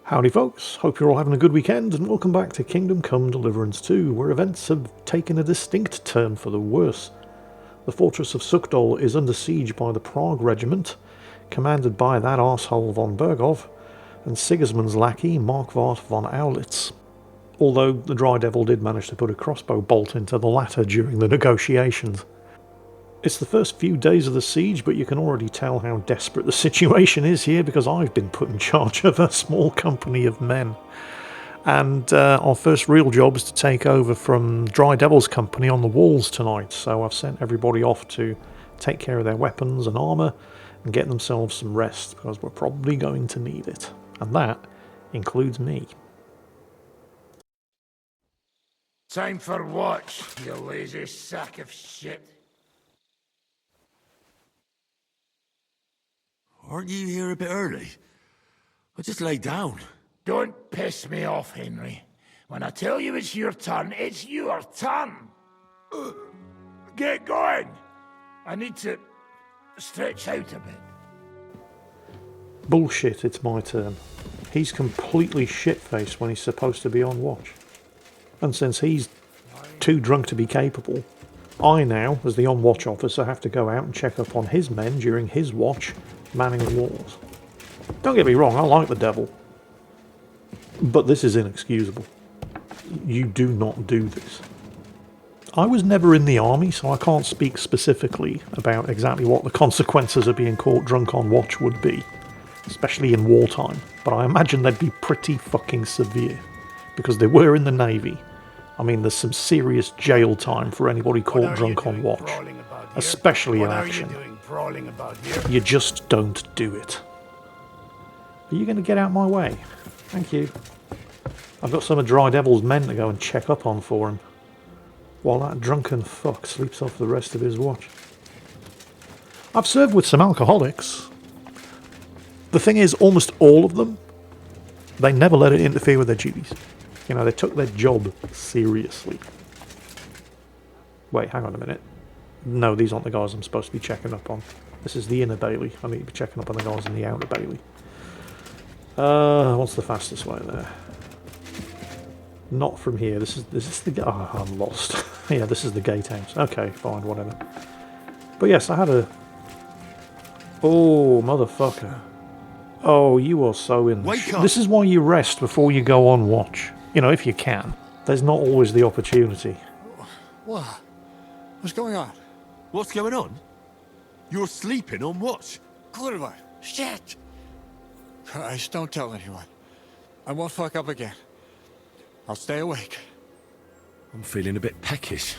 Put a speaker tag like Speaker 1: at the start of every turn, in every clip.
Speaker 1: Howdy folks, hope you're all having a good weekend and welcome back to Kingdom Come Deliverance 2, where events have taken a distinct turn for the worse. The fortress of Sukdol is under siege by the Prague Regiment, commanded by that arsehole von Bergov, and Sigismund's lackey Markwart von Aulitz. Although the Dry Devil did manage to put a crossbow bolt into the latter during the negotiations. It's the first few days of the siege, but you can already tell how desperate the situation is here because I've been put in charge of a small company of men. And our first real job is to take over from Dry Devil's company on the walls tonight, so I've sent everybody off to take care of their weapons and armour and get themselves some rest because we're probably going to need it. And that includes me.
Speaker 2: Time for watch, you lazy sack of shit.
Speaker 3: Aren't you here a bit early? I just lay down.
Speaker 2: Don't piss me off, Henry. When I tell you it's your turn, it's your turn. Get going. I need to stretch out a bit.
Speaker 1: Bullshit, it's my turn. He's completely shit-faced when he's supposed to be on watch. And since he's too drunk to be capable, I now, as the on-watch officer, have to go out and check up on his men during his watch, manning the walls. Don't get me wrong, I like the devil. But this is inexcusable. You do not do this. I was never in the army, so I can't speak specifically about exactly what the consequences of being caught drunk on watch would be, especially in wartime, but I imagine they'd be pretty fucking severe, because they were in the Navy. I mean, there's some serious jail time for anybody caught drunk on watch, especially in action. You just don't do it. Are you going to get out my way? Thank you. I've got some of Dry Devil's men to go and check up on for him, while that drunken fuck sleeps off the rest of his watch. I've served with some alcoholics. The thing is, almost all of them, they never let it interfere with their duties. You know, they took their job seriously. Wait, hang on a minute. No, these aren't the guys I'm supposed to be checking up on. This is the inner bailey. I need to be checking up on the guys in the outer bailey. What's the fastest way there? Not from here. This is the... Oh, I'm lost. Yeah, this is the gatehouse. Okay, fine, whatever. But yes, I had a... Oh, motherfucker. Oh, you are so in the shit. This is why you rest before you go on watch. You know, if you can. There's not always the opportunity.
Speaker 4: What? What's going on?
Speaker 3: What's going on? You're sleeping on watch.
Speaker 4: Kurva! Shit! Christ, don't tell anyone. I won't fuck up again. I'll stay awake.
Speaker 3: I'm feeling a bit peckish.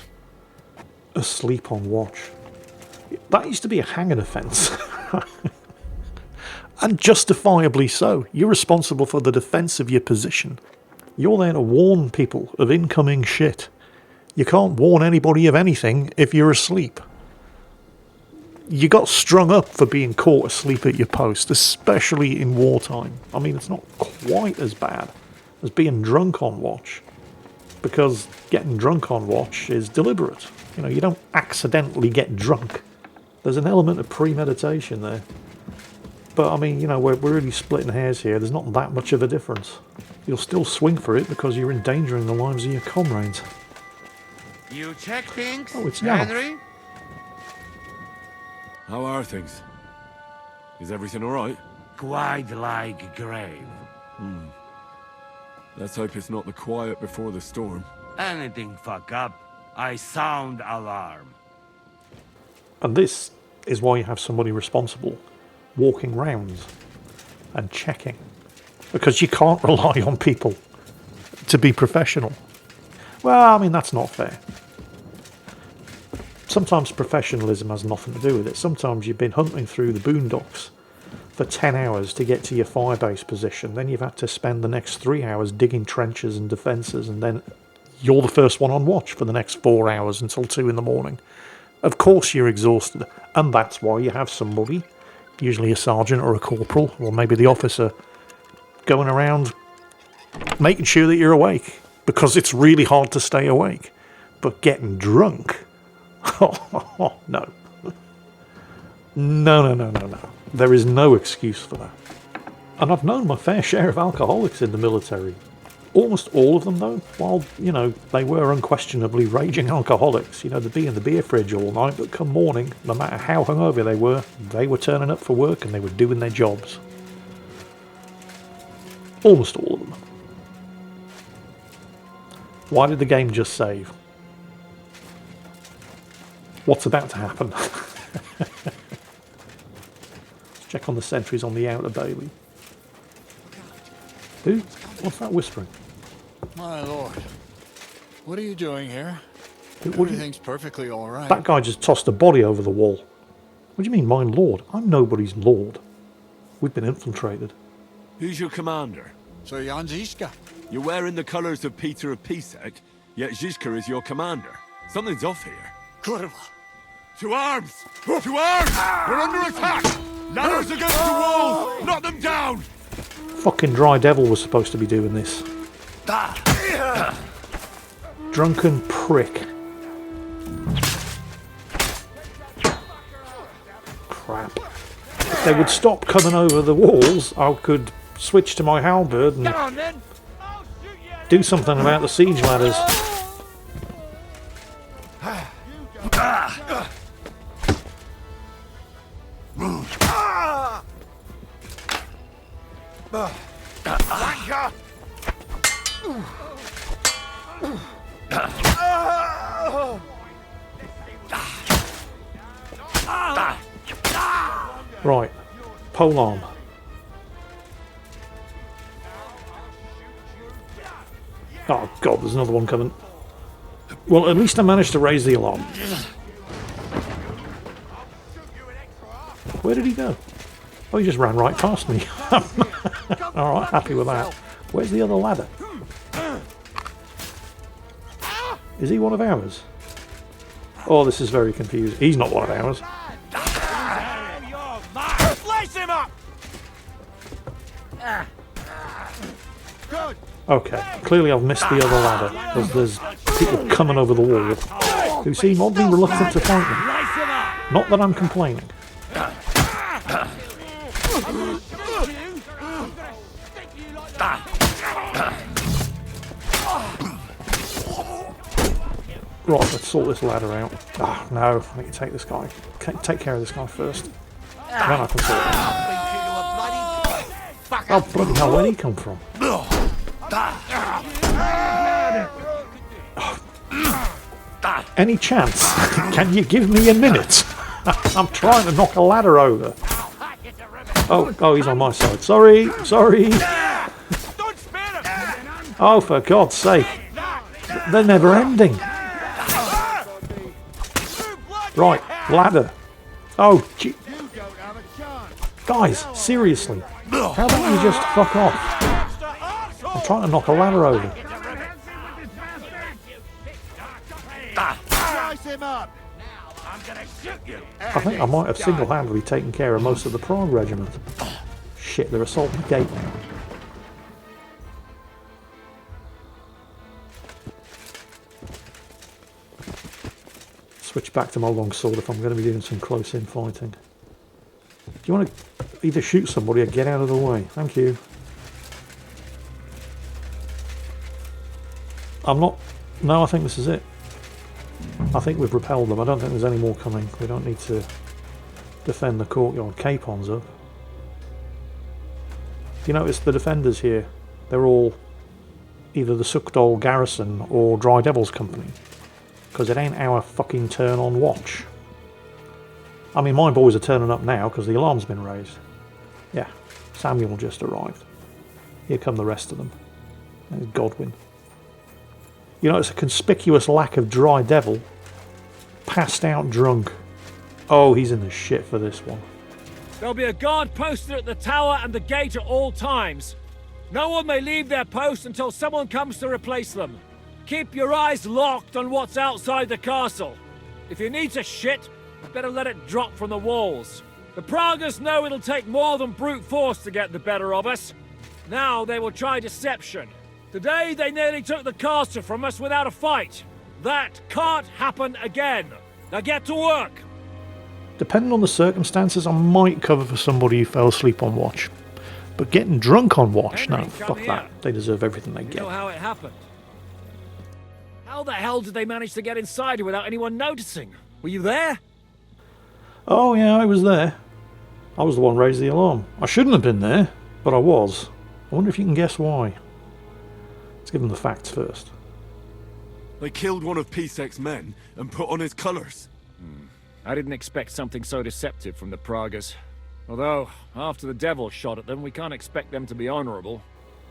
Speaker 1: Asleep on watch. That used to be a hanging offence. And justifiably so. You're responsible for the defence of your position. You're there to warn people of incoming shit. You can't warn anybody of anything if you're asleep. You got strung up for being caught asleep at your post, especially in wartime. I mean, it's not quite as bad as being drunk on watch, because getting drunk on watch is deliberate. You know, you don't accidentally get drunk. There's an element of premeditation there. But, I mean, you know, we're really splitting hairs here. There's not that much of a difference. You'll still swing for it because you're endangering the lives of your comrades.
Speaker 5: You check things,
Speaker 1: Oh, it's Jan.
Speaker 5: Henry?
Speaker 3: How are things? Is everything alright?
Speaker 2: Quite like grave.
Speaker 3: Let's hope it's not the quiet before the storm.
Speaker 5: Anything fuck up, I sound alarm.
Speaker 1: And this is why you have somebody responsible walking rounds and checking. Because you can't rely on people to be professional. Well, I mean, that's not fair. Sometimes professionalism has nothing to do with it. Sometimes you've been hunting through the boondocks for 10 hours to get to your firebase position. Then you've had to spend the next 3 hours digging trenches and defences, and then you're the first one on watch for the next 4 hours until 2 in the morning. Of course you're exhausted, and that's why you have somebody, usually a sergeant or a corporal, or maybe the officer, going around making sure that you're awake, because it's really hard to stay awake. But getting drunk? Oh, no. No. There is no excuse for that. And I've known my fair share of alcoholics in the military. Almost all of them, though, while, you know, they were unquestionably raging alcoholics. You know, they'd be in the beer fridge all night, but come morning, no matter how hungover they were turning up for work and they were doing their jobs. Almost all of them. Why did the game just save? What's about to happen? Let's check on the sentries on the outer bailey. Who? What's that whispering?
Speaker 4: My lord. What are you doing here?
Speaker 1: What do you-
Speaker 4: Everything's perfectly all right.
Speaker 1: That guy just tossed a body over the wall. What do you mean, my lord? I'm nobody's lord. We've been infiltrated.
Speaker 5: Who's your commander?
Speaker 4: So Jan Ziska.
Speaker 5: You're wearing the colours of Peter of Beseiged, yet Zizka is your commander. Something's off here.
Speaker 4: Kurwa.
Speaker 5: To arms! To arms! We're under attack! Ladders against the walls! Knock them down!
Speaker 1: Fucking Dry Devil was supposed to be doing this. Drunken prick. Crap. If they would stop coming over the walls, I could switch to my halberd and do something about the siege ladders. Right, pole arm. Oh god, there's another one coming. Well, at least I managed to raise the alarm. Where did he go? Oh, he just ran right past me. Alright, happy with that. Where's the other ladder? Is he one of ours? Oh, this is very confusing. He's not one of ours.
Speaker 5: Slice him up!
Speaker 1: Okay, clearly I've missed the other ladder, because there's people coming over the wall who seem oddly reluctant to fight me. Not that I'm complaining. Right, let's sort this ladder out. Ah, no, I need to take this guy. Take care of this guy first. Then I can sort it out. Oh, bloody hell, where did he come from? Any chance? Can you give me a minute? I'm trying to knock a ladder over. Oh, he's on my side. Sorry. Oh, for God's sake. They're never ending. Right, ladder. Oh, gee. Guys, seriously. How about you just fuck off? I'm trying to knock a ladder over. I think I might have single-handedly taken care of most of the Prague regiment. Shit, they're assaulting the gate now. Switch back to my long sword if I'm going to be doing some close-in fighting. Do you want to either shoot somebody or get out of the way? Thank you. I'm not... No, I think this is it. I think we've repelled them. I don't think there's any more coming. We don't need to defend the courtyard. Capon's up. You notice the defenders here? They're all either the Sukdol Garrison or Dry Devil's Company. Because it ain't our fucking turn on watch. I mean, my boys are turning up now because the alarm's been raised. Yeah, Samuel just arrived. Here come the rest of them. There's Godwin. You know, it's a conspicuous lack of Dry Devil. Passed out drunk. Oh, he's in the shit for this one.
Speaker 6: There'll be a guard posted at the tower and the gate at all times. No one may leave their post until someone comes to replace them. Keep your eyes locked on what's outside the castle. If you need to shit, better let it drop from the walls. The Praguers know it'll take more than brute force to get the better of us. Now they will try deception. Today they nearly took the castle from us without a fight. That can't happen again. Now get to work.
Speaker 1: Depending on the circumstances, I might cover for somebody who fell asleep on watch. But getting drunk on watch, no,
Speaker 6: Henry, come
Speaker 1: fuck
Speaker 6: here.
Speaker 1: that. They deserve everything they
Speaker 6: You
Speaker 1: get.
Speaker 6: know how it happened? How the hell did they manage to get inside without anyone noticing? Were you there?
Speaker 1: Oh yeah, I was there. I was the one who raised the alarm. I shouldn't have been there, but I was. I wonder if you can guess why. Let's give them the facts first.
Speaker 5: They killed one of Beseiged's men and put on his colours.
Speaker 6: I didn't expect something so deceptive from the Pragas. Although, after the devil shot at them, we can't expect them to be honourable.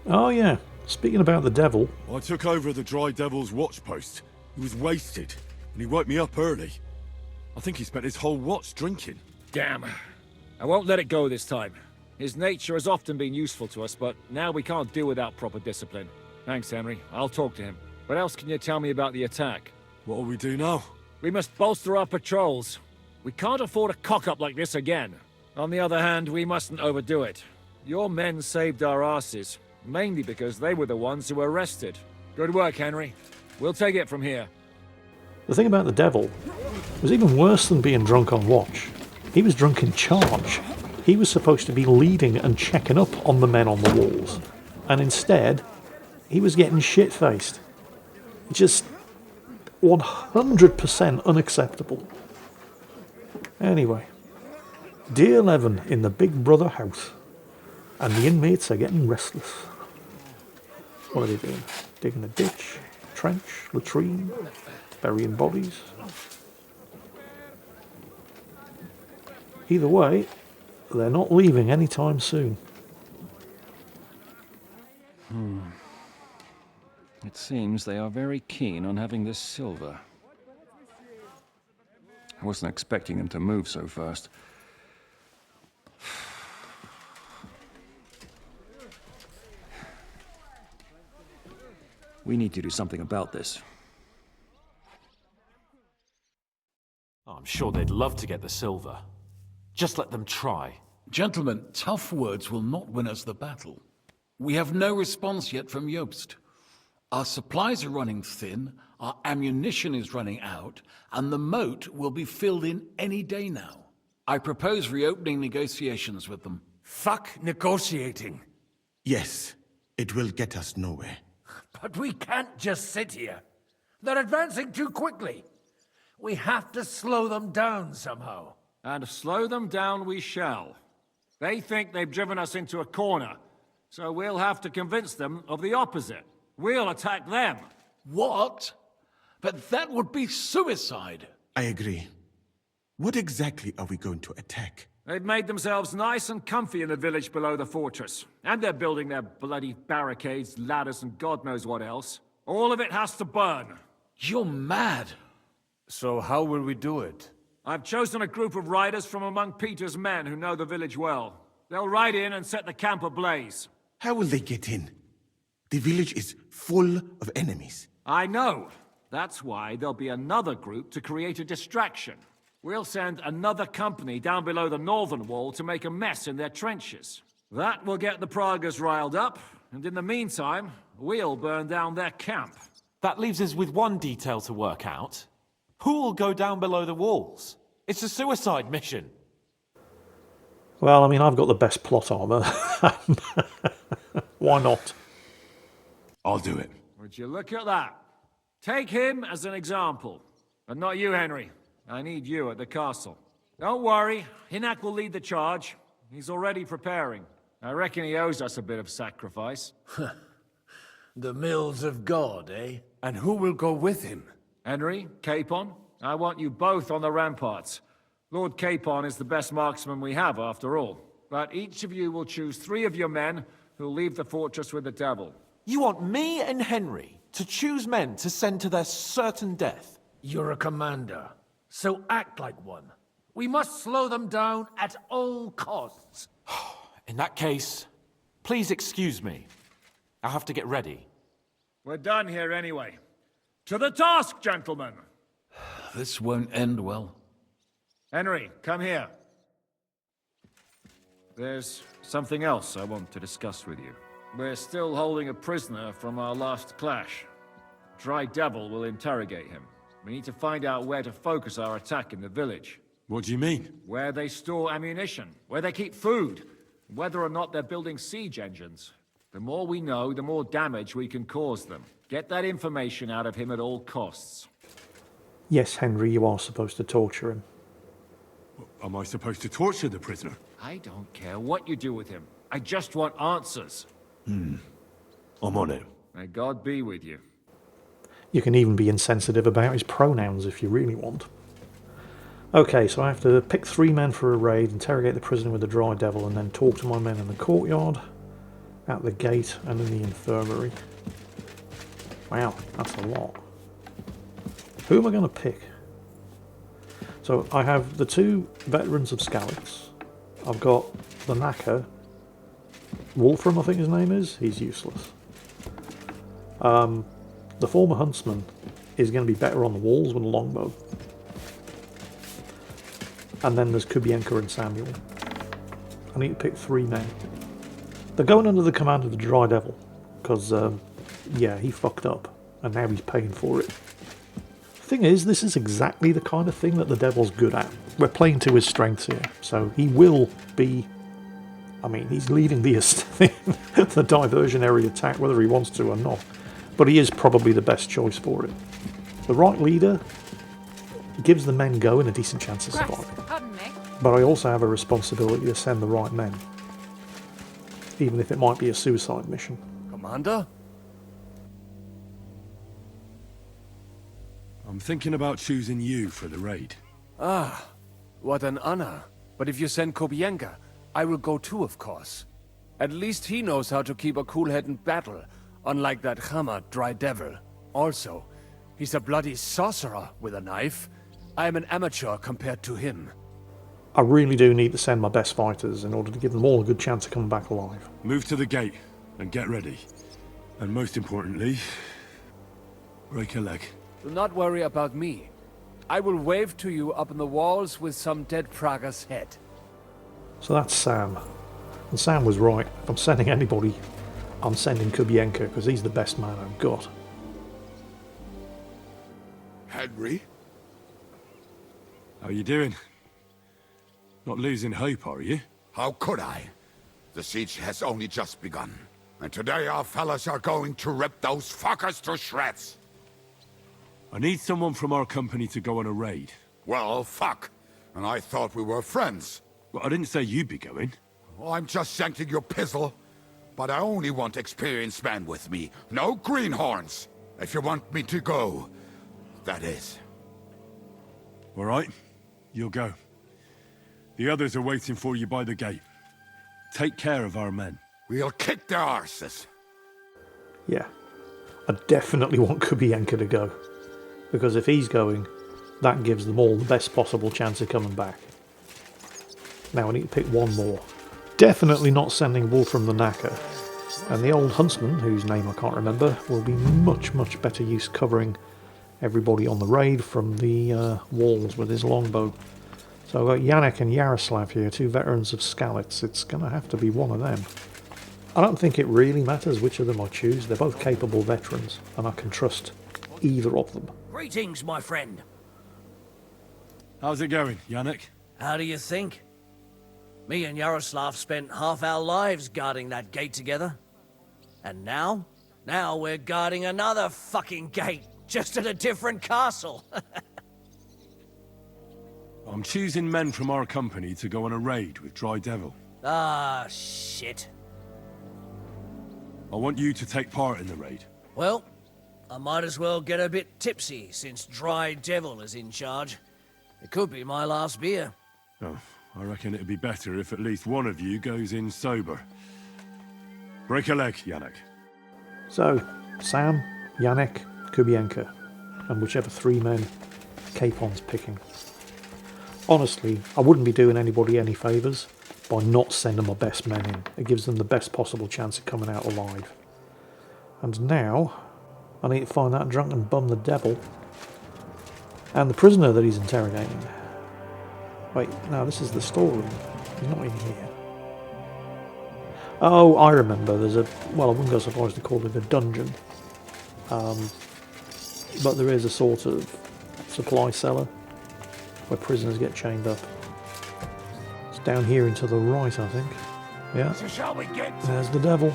Speaker 1: Oh yeah, speaking about the devil,
Speaker 5: I took over the Dry Devil's watch post. He was wasted, and he woke me up early. I think he spent his whole watch drinking.
Speaker 6: Damn. I won't let it go this time. His nature has often been useful to us, but now we can't do without proper discipline. Thanks, Henry. I'll talk to him. What else can you tell me about the attack?
Speaker 5: What'll we do now?
Speaker 6: We must bolster our patrols. We can't afford a cock-up like this again. On the other hand, we mustn't overdo it. Your men saved our asses, mainly because they were the ones who were arrested. Good work, Henry. We'll take it from here.
Speaker 1: the thing about the devil was even worse than being drunk on watch. He was drunk in charge. He was supposed to be leading and checking up on the men on the walls. And instead, he was getting shit-faced. Just 100% unacceptable. Anyway, day 11 in the Big Brother house. And the inmates are getting restless. What are they doing? Digging a ditch, trench, latrine, burying bodies. Either way, they're not leaving anytime soon.
Speaker 7: It seems they are very keen on having this silver. I wasn't expecting them to move so fast. We need to do something about this.
Speaker 8: I'm sure they'd love to get the silver. Just let them try.
Speaker 9: Gentlemen, tough words will not win us the battle. We have no response yet from Jobst. Our supplies are running thin, our ammunition is running out, and the moat will be filled in any day now. I propose reopening negotiations with them.
Speaker 2: Fuck negotiating.
Speaker 10: Yes, it will get us nowhere.
Speaker 2: But we can't just sit here. They're advancing too quickly. We have to slow them down somehow.
Speaker 6: And slow them down we shall. They think they've driven us into a corner, so we'll have to convince them of the opposite. We'll attack them.
Speaker 9: What? But that would be suicide.
Speaker 10: I agree. What exactly are we going to attack?
Speaker 6: They've made themselves nice and comfy in the village below the fortress. And they're building their bloody barricades, ladders, and God knows what else. All of it has to burn.
Speaker 9: You're mad.
Speaker 2: So how will we do it?
Speaker 6: I've chosen a group of riders from among Peter's men who know the village well. They'll ride in and set the camp ablaze.
Speaker 10: How will they get in? The village is full of enemies.
Speaker 6: I know. That's why there'll be another group to create a distraction. We'll send another company down below the northern wall to make a mess in their trenches. That will get the Pragas riled up, and in the meantime, we'll burn down their camp.
Speaker 8: That leaves us with one detail to work out. Who will go down below the walls? It's a suicide mission.
Speaker 1: Well, I mean, I've got the best plot armor. Why not?
Speaker 5: I'll do it.
Speaker 6: Would you look at that? Take him as an example. But not you, Henry. I need you at the castle. Don't worry, Hinak will lead the charge. He's already preparing. I reckon he owes us a bit of sacrifice.
Speaker 2: The mills of God, eh? And who will go with him?
Speaker 6: Henry, Capon, I want you both on the ramparts. Lord Capon is the best marksman we have, after all. But each of you will choose 3 of your men who'll leave the fortress with the devil.
Speaker 8: You want me and Henry to choose men to send to their certain death?
Speaker 2: You're a commander, so act like one. We must slow them down at all costs.
Speaker 8: In that case, please excuse me. I have to get ready.
Speaker 6: We're done here anyway. To the task, gentlemen!
Speaker 9: This won't end well.
Speaker 6: Henry, come here. There's something else I want to discuss with you. We're still holding a prisoner from our last clash. Dry Devil will interrogate him. We need to find out where to focus our attack in the village.
Speaker 5: What do you mean?
Speaker 6: Where they store ammunition, where they keep food. Whether or not they're building siege engines. The more we know, the more damage we can cause them. Get that information out of him at all costs.
Speaker 1: Yes, Henry, you are supposed to torture him.
Speaker 5: Am I supposed to torture the prisoner?
Speaker 6: I don't care what you do with him. I just want answers.
Speaker 5: I'm on it.
Speaker 6: May God be with you.
Speaker 1: You can even be insensitive about his pronouns if you really want. Okay, so I have to pick 3 men for a raid, interrogate the prisoner with the dry devil, and then talk to my men in the courtyard, at the gate, and in the infirmary. Wow, that's a lot. Who am I going to pick? So I have the 2 veterans of Scallops. I've got the knacker. Wolfram, I think his name is. He's useless. The former huntsman is going to be better on the walls with a longbow. And then there's Kubienka and Samuel. I need to pick 3 men. They're going under the command of the Dry Devil. Because, yeah, he fucked up. And now he's paying for it. Thing is, this is exactly the kind of thing that the Devil's good at. We're playing to his strengths here. So he will be... I mean, he's leading the diversionary attack whether he wants to or not. But he is probably the best choice for it. The right leader gives the men going a decent chance of surviving.
Speaker 11: Pardon me.
Speaker 1: But I also have a responsibility to send the right men. Even if it might be a suicide mission.
Speaker 2: Commander?
Speaker 5: I'm thinking about choosing you for the raid.
Speaker 2: Ah, what an honor. But if you send Kobienka, I will go too, of course. At least he knows how to keep a cool head in battle, unlike that Hammer Dry Devil. Also, he's a bloody sorcerer with a knife. I am an amateur compared to him.
Speaker 1: I really do need to send my best fighters in order to give them all a good chance of coming back alive.
Speaker 5: Move to the gate and get ready. And most importantly, break a leg.
Speaker 2: Do not worry about me. I will wave to you up on the walls with some dead Praga's head.
Speaker 1: So that's Sam. And Sam was right. If I'm sending anybody, I'm sending Kubienka because he's the best man I've got.
Speaker 10: Henry?
Speaker 5: How you doing? Not losing hope, are you?
Speaker 12: How could I? The siege has only just begun. And today our fellas are going to rip those fuckers to shreds.
Speaker 5: I need someone from our company to go on a raid.
Speaker 12: Well, fuck. And I thought we were friends.
Speaker 5: Well, I didn't say you'd be going.
Speaker 12: Well, I'm just shanking your pizzle. But I only want experienced men with me. No greenhorns. If you want me to go, that is.
Speaker 5: All right, you'll go. The others are waiting for you by the gate. Take care of our men.
Speaker 12: We'll kick their arses.
Speaker 1: Yeah. I definitely want Kubienka to go. Because if he's going, that gives them all the best possible chance of coming back. Now I need to pick 1 more. Definitely not sending Wolfram the Knacker. And the old huntsman, whose name I can't remember, will be much, much better use covering everybody on the raid from the walls with his longbow. So I've got Yannick and Yaroslav here, 2 veterans of Scallops. It's going to have to be one of them. I don't think it really matters which of them I choose. They're both capable veterans, and I can trust either of them.
Speaker 13: Greetings, my friend.
Speaker 5: How's it going, Yannick?
Speaker 13: How do you think? Me and Yaroslav spent half our lives guarding that gate together. And now we're guarding another fucking gate, just at a different castle.
Speaker 5: I'm choosing men from our company to go on a raid with Dry Devil.
Speaker 13: Ah, shit.
Speaker 5: I want you to take part in the raid.
Speaker 13: Well, I might as well get a bit tipsy since Dry Devil is in charge. It could be my last beer.
Speaker 5: Oh, I reckon it'd be better if at least one of you goes in sober. Break a leg, Yannick.
Speaker 1: So, Sam, Yannick, Kubienka, and whichever 3 men Capon's picking. Honestly, I wouldn't be doing anybody any favours by not sending my best men in. It gives them the best possible chance of coming out alive. And now, I need to find that drunken bum the devil and the prisoner that he's interrogating. Wait, no, this is the storeroom. He's not in here. Oh, I remember. There's a... well, I wouldn't go so far as to call it a dungeon. But there is a sort of supply cellar where prisoners get chained up. It's down here and to the right, I think. Yeah.
Speaker 3: So shall we get...
Speaker 1: There's the devil.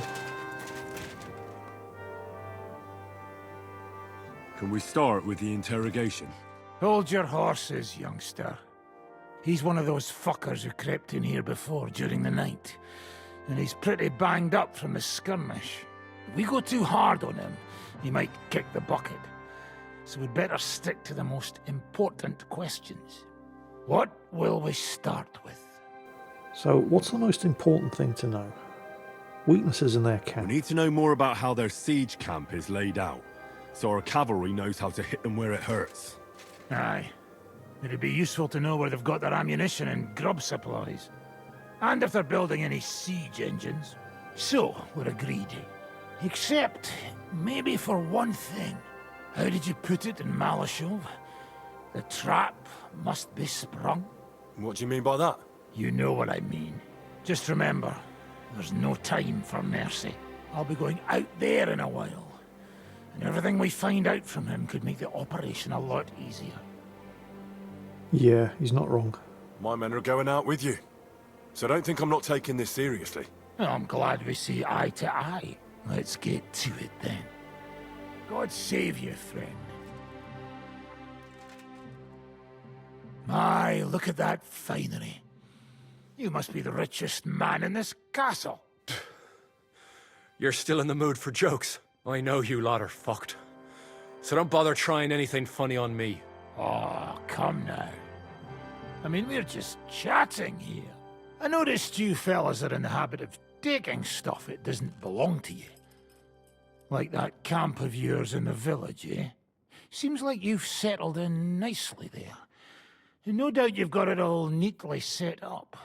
Speaker 5: Can we start with the interrogation?
Speaker 3: Hold your horses, youngster. He's one of those fuckers who crept in here before during the night. And he's pretty banged up from the skirmish. If we go too hard on him, he might kick the bucket. So we'd better stick to the most important questions. What will we start with?
Speaker 1: So, what's the most important thing to know? Weaknesses in their camp.
Speaker 5: We need to know more about how their siege camp is laid out, so our cavalry knows how to hit them where it hurts.
Speaker 3: Aye. It'd be useful to know where they've got their ammunition and grub supplies. And if they're building any siege engines. So, we're agreed. Except, maybe for one thing. How did you put it in Malashov? The trap must be sprung.
Speaker 5: What do you mean by that?
Speaker 3: You know what I mean. Just remember, there's no time for mercy. I'll be going out there in a while. And everything we find out from him could make the operation a lot easier.
Speaker 1: Yeah, he's not wrong.
Speaker 5: My men are going out with you, so don't think I'm not taking this seriously.
Speaker 3: Well, I'm glad we see eye to eye. Let's get to it then. God save you, friend. My, look at that finery. You must be the richest man in this castle.
Speaker 11: You're still in the mood for jokes. I know you lot are fucked. So don't bother trying anything funny on me.
Speaker 3: Oh, come now. I mean, we're just chatting here. I noticed you fellas are in the habit of taking stuff that doesn't belong to you. Like that camp of yours in the village, eh? Seems like you've settled in nicely there. And no doubt you've got it all neatly set up.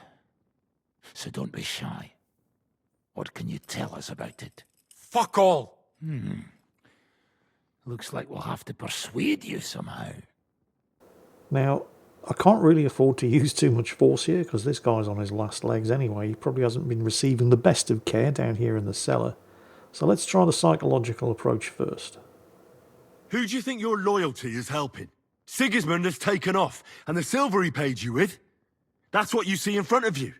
Speaker 3: So don't be shy. What can you tell us about it?
Speaker 11: Fuck all!
Speaker 3: Looks like we'll have to persuade you somehow.
Speaker 1: Now, I can't really afford to use too much force here because this guy's on his last legs anyway. He probably hasn't been receiving the best of care down here in the cellar. So let's try the psychological approach first.
Speaker 5: Who do you think your loyalty is helping? Sigismund has taken off, and the silver he paid you with? That's what you see in front of you.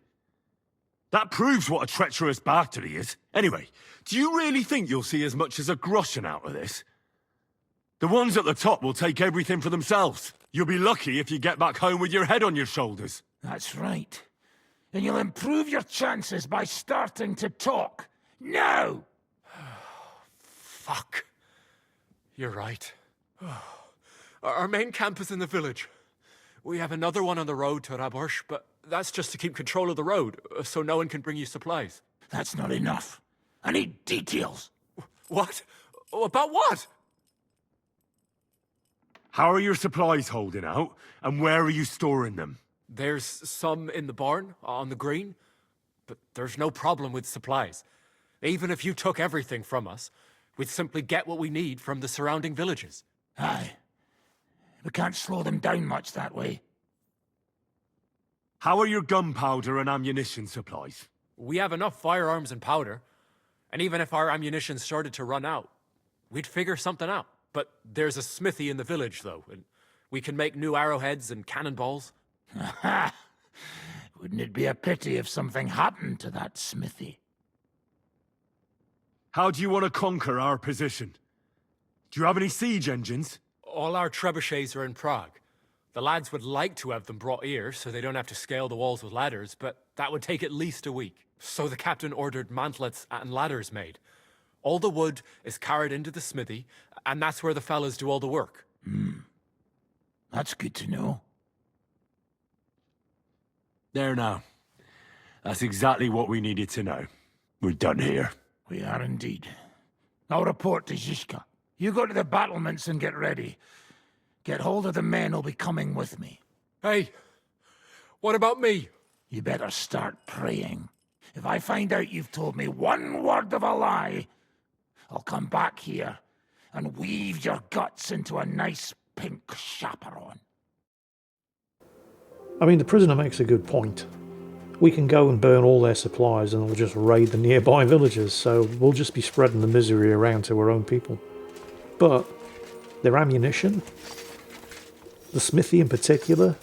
Speaker 5: That proves what a treacherous bastard he is. Anyway, do you really think you'll see as much as a groschen out of this? The ones at the top will take everything for themselves. You'll be lucky if you get back home with your head on your shoulders.
Speaker 3: That's right. And you'll improve your chances by starting to talk. Now!
Speaker 11: Fuck. You're right. Our main camp is in the village. We have another one on the road to Raborsh, but that's just to keep control of the road, so no one can bring you supplies.
Speaker 3: That's not enough. I need details.
Speaker 11: What? About what?
Speaker 5: How are your supplies holding out, and where are you storing them?
Speaker 11: There's some in the barn, on the green, but there's no problem with supplies. Even if you took everything from us, we'd simply get what we need from the surrounding villages.
Speaker 3: Aye. We can't slow them down much that way.
Speaker 5: How are your gunpowder and ammunition supplies?
Speaker 11: We have enough firearms and powder, and even if our ammunition started to run out, we'd figure something out. But there's a smithy in the village, though, and we can make new arrowheads and cannonballs.
Speaker 3: Ha! Wouldn't it be a pity if something happened to that smithy?
Speaker 5: How do you want to conquer our position? Do you have any siege engines?
Speaker 11: All our trebuchets are in Prague. The lads would like to have them brought here, so they don't have to scale the walls with ladders, but that would take at least a week. So the captain ordered mantlets and ladders made. All the wood is carried into the smithy, and that's where the fellas do all the work.
Speaker 3: That's good to know.
Speaker 5: There now. That's exactly what we needed to know. We're done here.
Speaker 3: We are indeed. I'll report to Zizka. You go to the battlements and get ready. Get hold of the men who'll be coming with me.
Speaker 11: Hey, what about me?
Speaker 3: You better start praying. If I find out you've told me one word of a lie, I'll come back here and weave your guts into a nice pink chaperon.
Speaker 1: I mean, the prisoner makes a good point. We can go and burn all their supplies and we'll just raid the nearby villages, so we'll just be spreading the misery around to our own people. But their ammunition, the smithy in particular,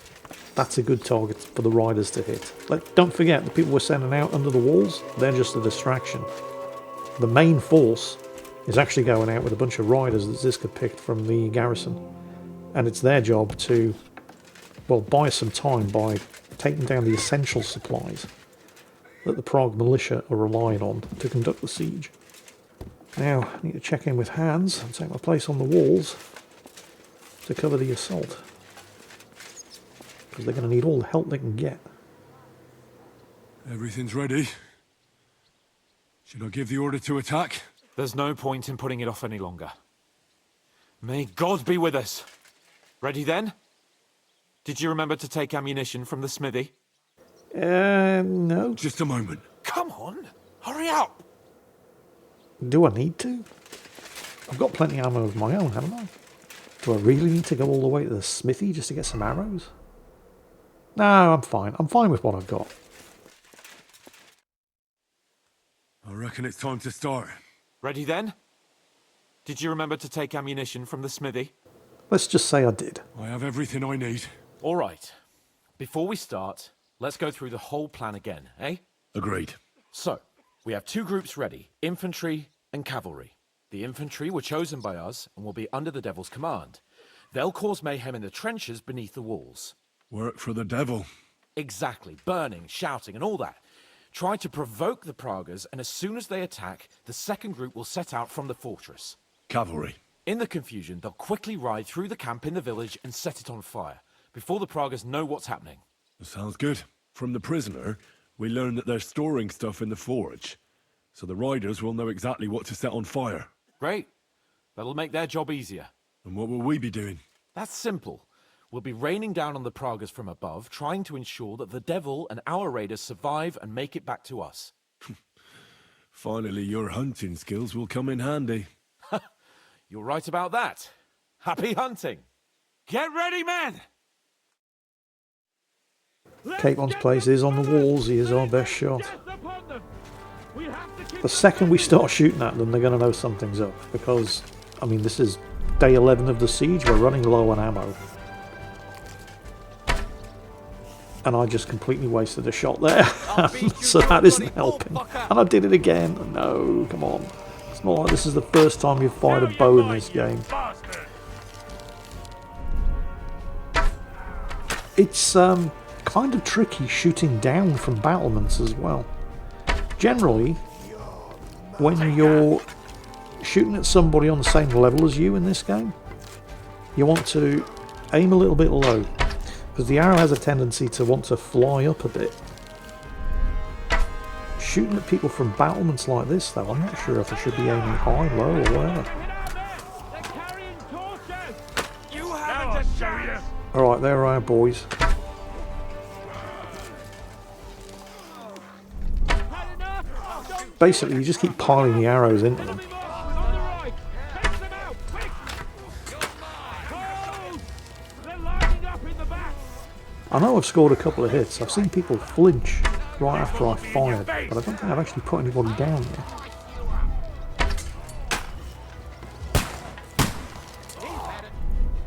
Speaker 1: That's a good target for the riders to hit. Don't forget, the people we're sending out under the walls, they're just a distraction. The main force is actually going out with a bunch of riders that Ziska picked from the garrison. And it's their job to, well, buy us some time by taking down the essential supplies that the Prague militia are relying on to conduct the siege. Now, I need to check in with Hans and take my place on the walls to cover the assault. Because they're going to need all the help they can get.
Speaker 5: Everything's ready. Should I give the order to attack?
Speaker 8: There's no point in putting it off any longer. May God be with us. Ready then? Did you remember to take ammunition from the smithy?
Speaker 1: No.
Speaker 5: Just a moment.
Speaker 8: Come on, hurry up!
Speaker 1: Do I need to? I've got plenty of ammo of my own, haven't I? Do I really need to go all the way to the smithy just to get some arrows? No, I'm fine. I'm fine with what I've got.
Speaker 5: I reckon it's time to start.
Speaker 8: Ready then? Did you remember to take ammunition from the smithy?
Speaker 1: Let's just say I did.
Speaker 5: I have everything I need.
Speaker 8: All right. Before we start, let's go through the whole plan again, eh?
Speaker 5: Agreed.
Speaker 8: So, we have two groups ready, infantry and cavalry. The infantry were chosen by us and will be under the Devil's command. They'll cause mayhem in the trenches beneath the walls.
Speaker 5: Work for the devil.
Speaker 8: Exactly, burning, shouting and all that. Try to provoke the Praguers, and as soon as they attack, the second group will set out from the fortress.
Speaker 5: Cavalry.
Speaker 8: In the confusion, they'll quickly ride through the camp in the village and set it on fire, before the Praguers know what's happening.
Speaker 5: Sounds good. From the prisoner, we learned that they're storing stuff in the forge, so the riders will know exactly what to set on fire.
Speaker 8: Great. That'll make their job easier.
Speaker 5: And what will we be doing?
Speaker 8: That's simple. We'll be raining down on the Praguers from above, trying to ensure that the devil and our raiders survive and make it back to us.
Speaker 5: Finally, your hunting skills will come in handy.
Speaker 8: You're right about that. Happy hunting. Get ready, men!
Speaker 1: Capon's place is on the walls. He is our best shot. The second we start shooting at them, they're going to know something's up. Because, I mean, this is day 11 of the siege. We're running low on ammo. And I just completely wasted a shot there. So that isn't helping. And I did it again. No, come on. It's not like this is the first time you've fired a bow in this game. It's kind of tricky shooting down from battlements as well. Generally, when you're shooting at somebody on the same level as you in this game, you want to aim a little bit low. Because the arrow has a tendency to want to fly up a bit. Shooting at people from battlements like this, though, I'm not sure if I should be aiming high, low, or whatever. Alright, there are our boys. Basically, you just keep piling the arrows into them. I know I've scored a couple of hits. I've seen people flinch right after I fired, but I don't think I've actually put anybody down yet.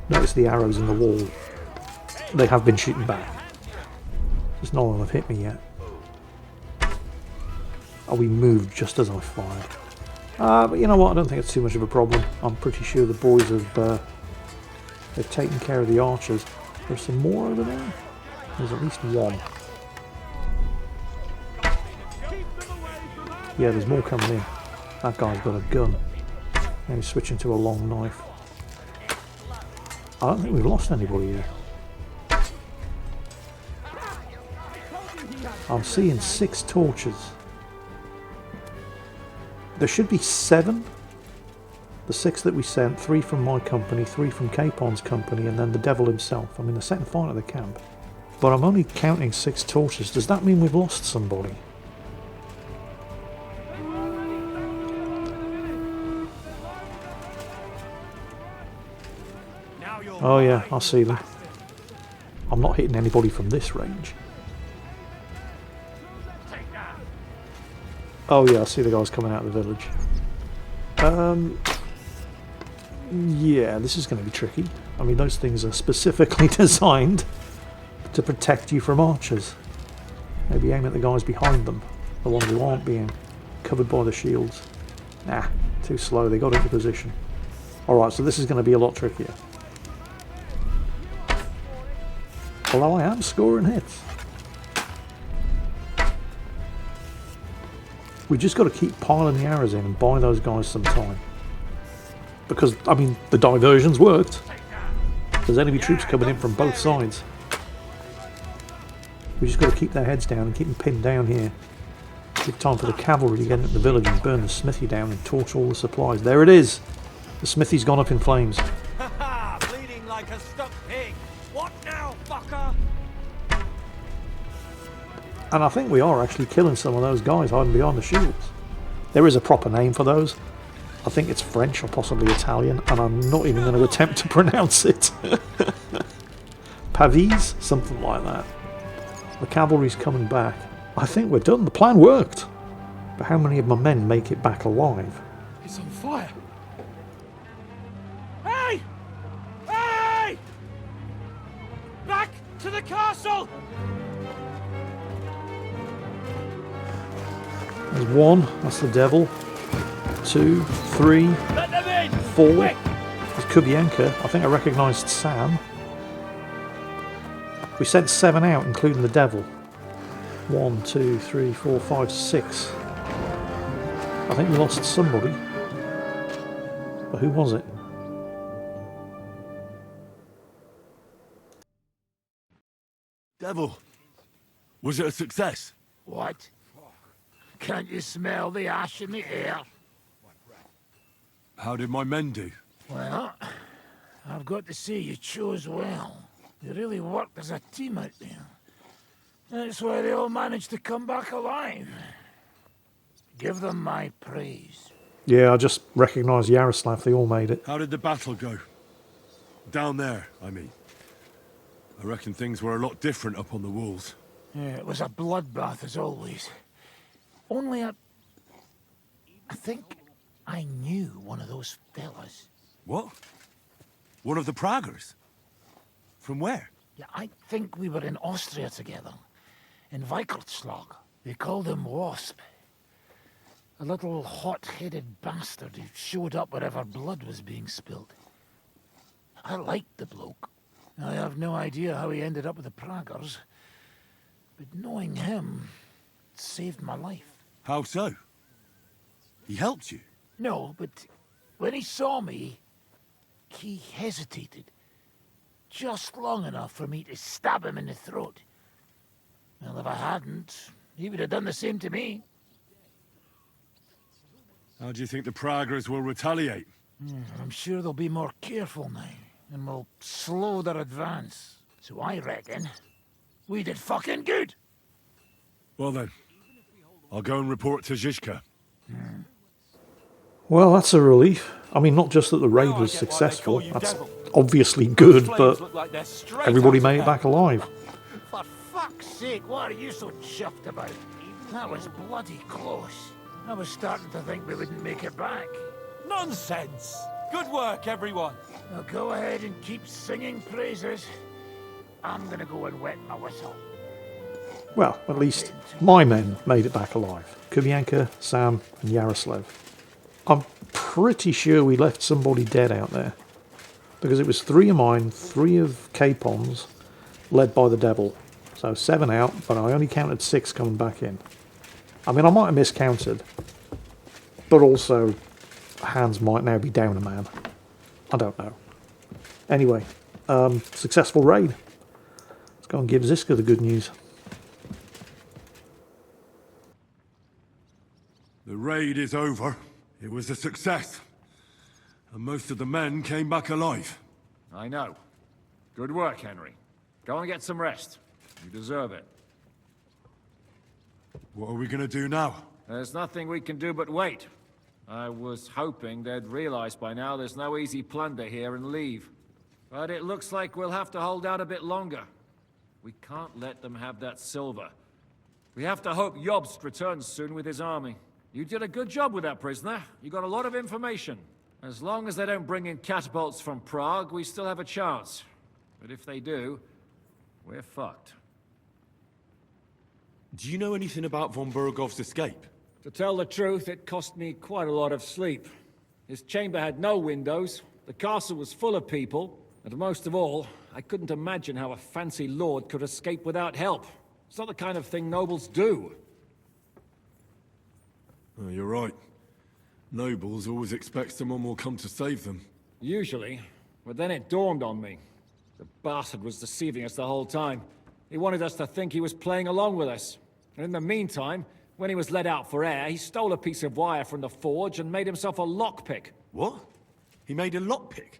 Speaker 1: Notice the arrows in the wall. They have been shooting back. Just none of them have hit me yet. Oh, we moved just as I fired. But you know what? I don't think it's too much of a problem. I'm pretty sure the boys have they've taken care of the archers. There's some more over there. There's at least one. Yeah, there's more coming in. That guy's got a gun. Now he's switching to a long knife. I don't think we've lost anybody here. I'm seeing 6 torches. There should be 7. The 6 that we sent, 3 from my company, 3 from Capon's company, and then the devil himself. I mean, they're setting fire to the camp. But I'm only counting 6 torches. Does that mean we've lost somebody? Oh yeah, I see them. I'm not hitting anybody from this range. Oh yeah, I see the guys coming out of the village. Yeah, this is going to be tricky. I mean, those things are specifically designed to protect you from archers. Maybe aim at the guys behind them, the ones who aren't being covered by the shields. Nah, too slow, they got into position. Alright, so this is going to be a lot trickier. Although I am scoring hits. We just got to keep piling the arrows in and buy those guys some time. Because, I mean, the diversions worked. There's enemy troops coming in from both sides. We just got to keep their heads down and keep them pinned down here. Give time for the cavalry to get into the village and burn the smithy down and torch all the supplies. There it is! The smithy's gone up in flames.
Speaker 6: Ha bleeding like a stuck pig! What now, fucker?
Speaker 1: And I think we are actually killing some of those guys hiding behind the shields. There is a proper name for those. I think it's French or possibly Italian, and I'm not even going to attempt to pronounce it. Pavis? Something like that. The cavalry's coming back. I think we're done. The plan worked. But how many of my men make it back alive?
Speaker 3: It's on fire.
Speaker 6: Hey! Hey! Back to the castle!
Speaker 1: There's one. That's the devil. 2, 3, 4. There's Kubienka. I think I recognised Sam. We sent 7 out, including the devil. 1, 2, 3, 4, 5, 6. I think we lost somebody. But who was it?
Speaker 5: Devil, was it a success?
Speaker 3: What? Can't you smell the ash in the air?
Speaker 5: How did my men do?
Speaker 3: Well, I've got to say you chose well. You really worked as a team out there. That's why they all managed to come back alive. Give them my praise.
Speaker 1: Yeah, I just recognised Yaroslav. They all made it.
Speaker 5: How did the battle go? Down there, I mean. I reckon things were a lot different up on the walls.
Speaker 3: Yeah, it was a bloodbath as always. Only I think I knew one of those fellas.
Speaker 5: What? One of the Praggers? From where?
Speaker 3: Yeah, I think we were in Austria together. In Weikertslag. They called him Wasp. A little hot-headed bastard who showed up wherever blood was being spilled. I liked the bloke. I have no idea how he ended up with the Praggers. But knowing him saved my life.
Speaker 5: How so? He helped you?
Speaker 3: No, but when he saw me, he hesitated. Just long enough for me to stab him in the throat. Well, if I hadn't, he would have done the same to me.
Speaker 5: How do you think the Praggers will retaliate?
Speaker 3: I'm sure they'll be more careful now, and will slow their advance. So I reckon we did fucking good.
Speaker 5: Well then, I'll go and report to Zizka.
Speaker 1: Well, that's a relief. I mean, not just that the raid was successful. That's obviously good, but everybody made it back alive.
Speaker 3: For fuck's sake, what are you so chuffed about? That was bloody close. I was starting to think we wouldn't make it back.
Speaker 6: Nonsense! Good work, everyone!
Speaker 3: Now go ahead and keep singing praises. I'm gonna go and wet my whistle.
Speaker 1: Well, at least my men made it back alive. Kubienka, Sam, and Yaroslav. I'm pretty sure we left somebody dead out there. Because it was 3 of mine, 3 of Capon's, led by the devil. So 7 out, but I only counted 6 coming back in. I mean, I might have miscounted. But also, Hans might now be down a man. I don't know. Anyway, successful raid. Let's go and give Ziska the good news.
Speaker 5: The raid is over. It was a success. And most of the men came back alive.
Speaker 6: I know. Good work, Henry. Go and get some rest. You deserve it.
Speaker 5: What are we gonna do now?
Speaker 6: There's nothing we can do but wait. I was hoping they'd realize by now there's no easy plunder here and leave. But it looks like we'll have to hold out a bit longer. We can't let them have that silver. We have to hope Jobst returns soon with his army. You did a good job with that prisoner. You got a lot of information. As long as they don't bring in catapults from Prague, we still have a chance. But if they do, we're fucked.
Speaker 5: Do you know anything about von Bergov's escape?
Speaker 6: To tell the truth, it cost me quite a lot of sleep. His chamber had no windows, the castle was full of people, and most of all, I couldn't imagine how a fancy lord could escape without help. It's not the kind of thing nobles do.
Speaker 5: Oh, you're right. Nobles always expect someone will come to save them.
Speaker 6: Usually, but then it dawned on me. The bastard was deceiving us the whole time. He wanted us to think he was playing along with us. And in the meantime, when he was let out for air, he stole a piece of wire from the forge and made himself a lockpick.
Speaker 5: What? He made a lockpick?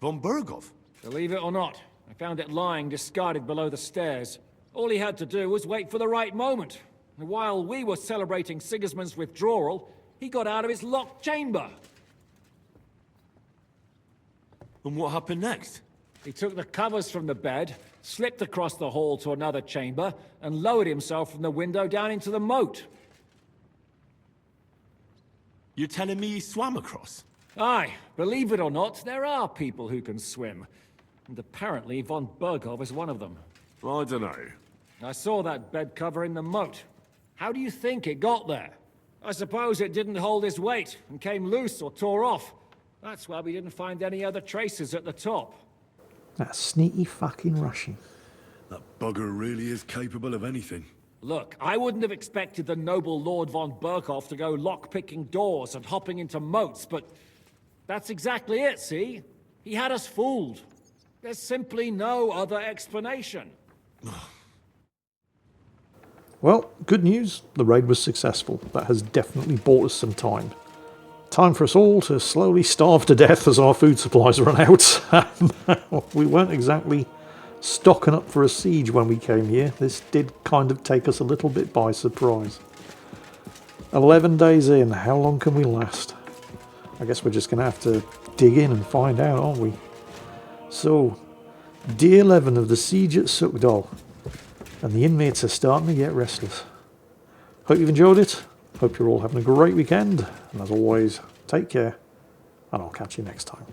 Speaker 5: Von Bergov?
Speaker 6: Believe it or not, I found it lying discarded below the stairs. All he had to do was wait for the right moment. And while we were celebrating Sigismund's withdrawal, he got out of his locked chamber.
Speaker 5: And what happened next?
Speaker 6: He took the covers from the bed, slipped across the hall to another chamber, and lowered himself from the window down into the moat.
Speaker 5: You're telling me he swam across?
Speaker 6: Aye, believe it or not, there are people who can swim. And apparently von Bergov is one of them.
Speaker 5: I don't know.
Speaker 6: I saw that bed cover in the moat. How do you think it got there? I suppose it didn't hold his weight and came loose or tore off. That's why we didn't find any other traces at the top.
Speaker 1: That sneaky fucking Russian.
Speaker 5: That bugger really is capable of anything.
Speaker 6: Look, I wouldn't have expected the noble Lord von Berkhoff to go lock-picking doors and hopping into moats, but that's exactly it, see? He had us fooled. There's simply no other explanation.
Speaker 1: Well, good news. The raid was successful. That has definitely bought us some time. Time for us all to slowly starve to death as our food supplies run out. We weren't exactly stocking up for a siege when we came here. This did kind of take us a little bit by surprise. 11 days in, how long can we last? I guess we're just going to have to dig in and find out, aren't we? So, day 11 of the siege at Suckdal, and the inmates are starting to get restless. Hope you've enjoyed it. Hope you're all having a great weekend. And as always, take care, and I'll catch you next time.